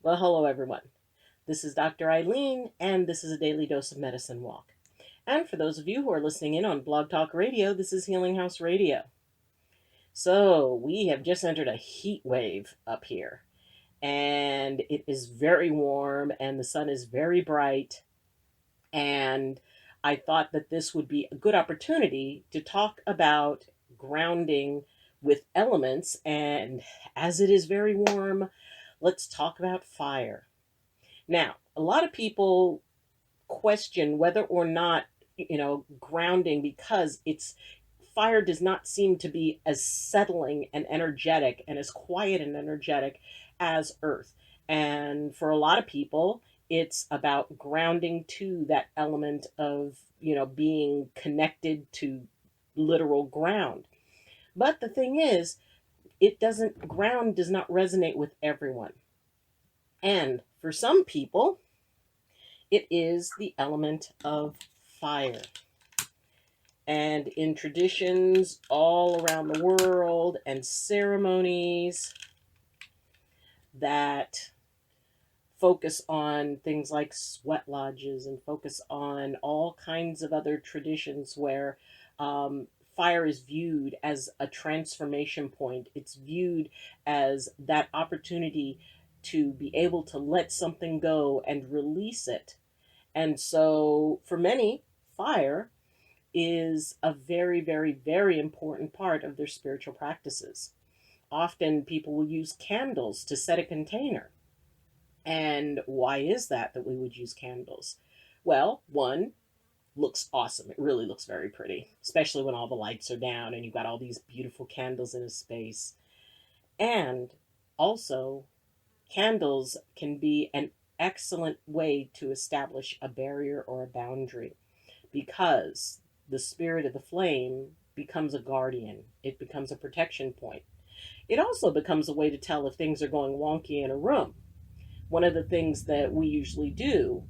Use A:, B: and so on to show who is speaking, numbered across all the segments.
A: Well, hello everyone. This is Dr. Eileen, and this is a daily dose of medicine walk. And for those of you who are listening in on Blog Talk Radio, this is Healing House Radio. So, we have just entered a heat wave up here, and it is very warm, and the sun is very bright. And I thought that this would be a good opportunity to talk about grounding with elements. And as it is very warm, let's talk about fire. Now, a lot of people question whether or not, grounding, because it's fire does not seem to be as settling and energetic and as quiet and energetic as earth. And for a lot of people, it's about grounding to that element of, being connected to literal ground. But the thing is, ground does not resonate with everyone. And for some people, it is the element of fire. And in traditions all around the world and ceremonies that focus on things like sweat lodges and focus on all kinds of other traditions where fire is viewed as a transformation point. It's viewed as that opportunity to be able to let something go and release it. And so for many, fire is a very, very, very important part of their spiritual practices. Often people will use candles to set a container. And why is that we would use candles? Well, one, looks awesome. It really looks very pretty, especially when all the lights are down and you've got all these beautiful candles in a space. And also, candles can be an excellent way to establish a barrier or a boundary, because the spirit of the flame becomes a guardian. It becomes a protection point. It also becomes a way to tell if things are going wonky in a room. One of the things that we usually do,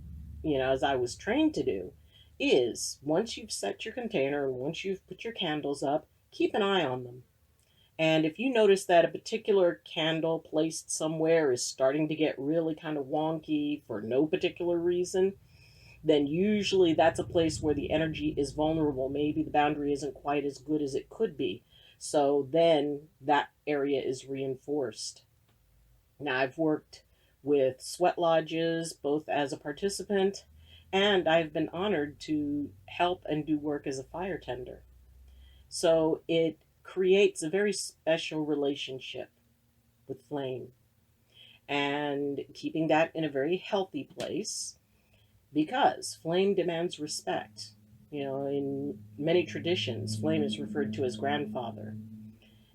A: as I was trained to do, is once you've set your container, once you've put your candles up, keep an eye on them. And if you notice that a particular candle placed somewhere is starting to get really kind of wonky for no particular reason, then usually that's a place where the energy is vulnerable. Maybe the boundary isn't quite as good as it could be. So then that area is reinforced. Now, I've worked with sweat lodges, both as a participant, and I've been honored to help and do work as a fire tender. So it creates a very special relationship with flame, and keeping that in a very healthy place, because flame demands respect. In many traditions, flame is referred to as grandfather.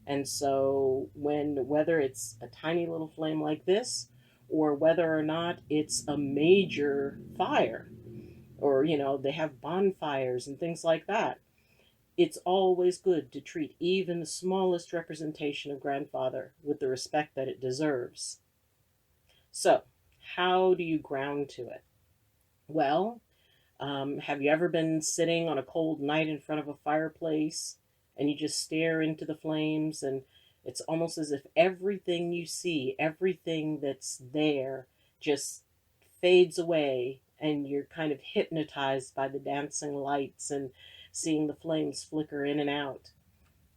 A: And so whether it's a tiny little flame like this, or whether or not it's a major fire, or, they have bonfires and things like that, it's always good to treat even the smallest representation of grandfather with the respect that it deserves. So, how do you ground to it? Well, have you ever been sitting on a cold night in front of a fireplace and you just stare into the flames, and it's almost as if everything you see, everything that's there, just fades away, and you're kind of hypnotized by the dancing lights and seeing the flames flicker in and out?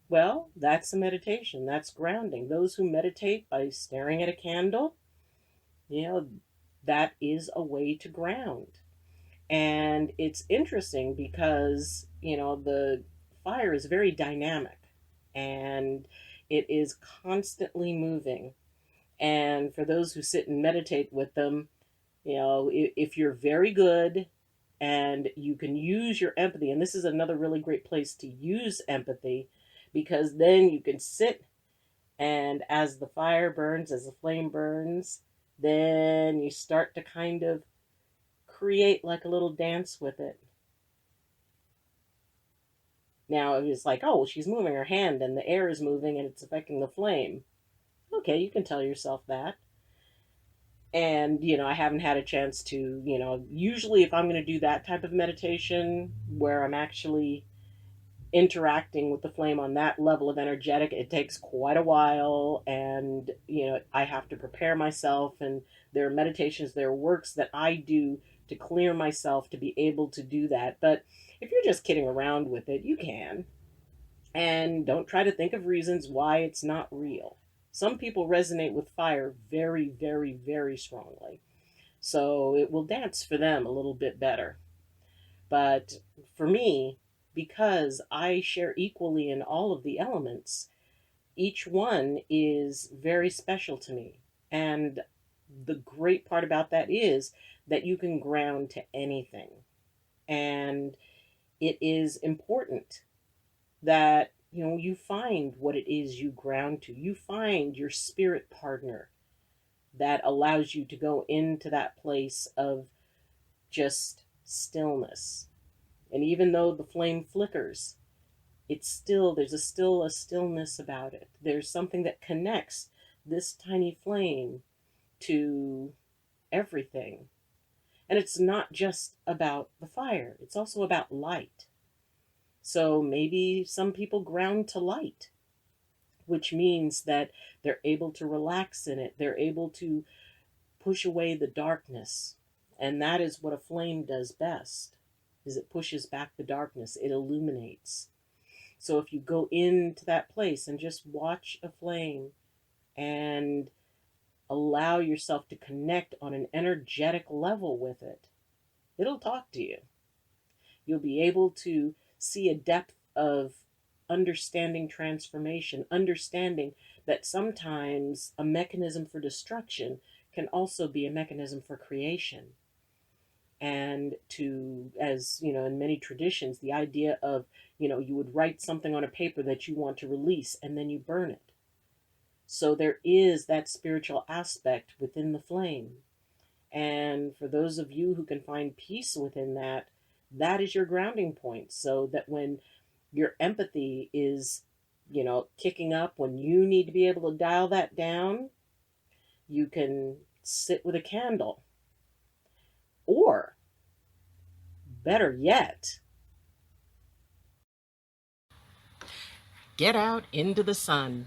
A: Well, that's a meditation. That's grounding. Those who meditate by staring at a candle, you know, that is a way to ground. And it's interesting because, the fire is very dynamic, and it is constantly moving. And for those who sit and meditate with them, if you're very good and you can use your empathy, and this is another really great place to use empathy, because then you can sit, and as the fire burns, as the flame burns, then you start to kind of create like a little dance with it. Now it's like, oh, well, she's moving her hand and the air is moving and it's affecting the flame. Okay, you can tell yourself that. And, I haven't had a chance to, usually if I'm going to do that type of meditation where I'm actually interacting with the flame on that level of energetic, it takes quite a while, and I have to prepare myself, and there are meditations, there are works that I do to clear myself to be able to do that. But if you're just kidding around with it, you can. And don't try to think of reasons why it's not real. Some people resonate with fire very, very, very strongly, so it will dance for them a little bit better. But for me, because I share equally in all of the elements, each one is very special to me. And the great part about that is that you can ground to anything. And it is important that you find what it is you ground to. You find your spirit partner that allows you to go into that place of just stillness. And even though the flame flickers, there's still a stillness about it. There's something that connects this tiny flame to everything. And it's not just about the fire, it's also about light. So maybe some people ground to light, which means that they're able to relax in it. They're able to push away the darkness. And that is what a flame does best, is it pushes back the darkness. It illuminates. So if you go into that place and just watch a flame and allow yourself to connect on an energetic level with it, it'll talk to you. You'll be able to see a depth of understanding transformation, understanding that sometimes a mechanism for destruction can also be a mechanism for creation. And as in many traditions, the idea of, you would write something on a paper that you want to release and then you burn it. So there is that spiritual aspect within the flame. And for those of you who can find peace within that, that is your grounding point. So that when your empathy is, kicking up, when you need to be able to dial that down, you can sit with a candle. Or, better yet, get out into the sun,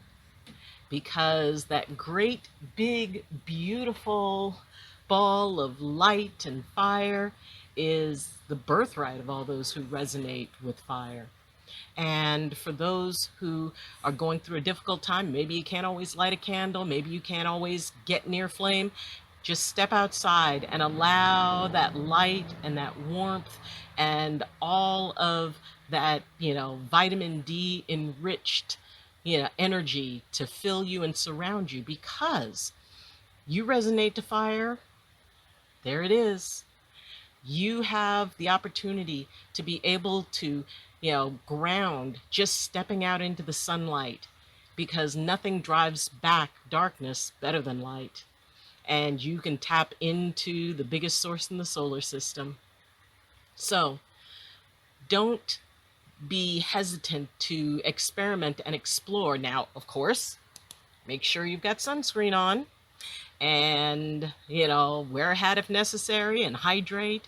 A: because that great, big, beautiful ball of light and fire is the birthright of all those who resonate with fire. And for those who are going through a difficult time, maybe you can't always light a candle, maybe you can't always get near flame, just step outside and allow that light and that warmth and all of that, vitamin D enriched, energy to fill you and surround you, because you resonate to fire. There it is. You have the opportunity to be able to, ground just stepping out into the sunlight, because nothing drives back darkness better than light. And you can tap into the biggest source in the solar system. So don't be hesitant to experiment and explore. Now, of course, make sure you've got sunscreen on, and, wear a hat if necessary, and hydrate.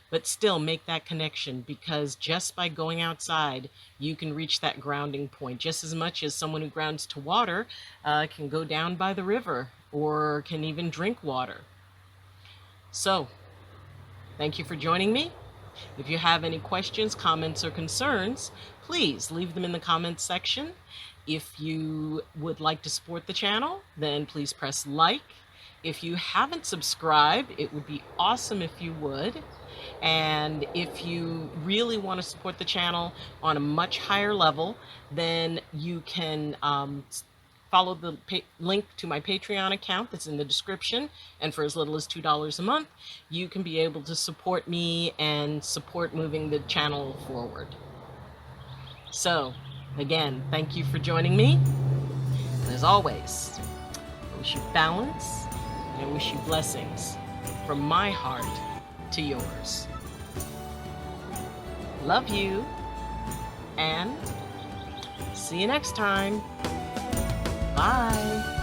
A: But still make that connection, because just by going outside, you can reach that grounding point just as much as someone who grounds to water can go down by the river or can even drink water. So, thank you for joining me. If you have any questions, comments, or concerns, please leave them in the comments section. If you would like to support the channel, then please press like. If you haven't subscribed, it would be awesome if you would. And if you really want to support the channel on a much higher level, then you can follow the link to my Patreon account that's in the description. And for as little as $2 a month, you can be able to support me and support moving the channel forward. So, again, thank you for joining me. And as always, I wish you balance, and I wish you blessings from my heart to yours. Love you, and see you next time. Bye.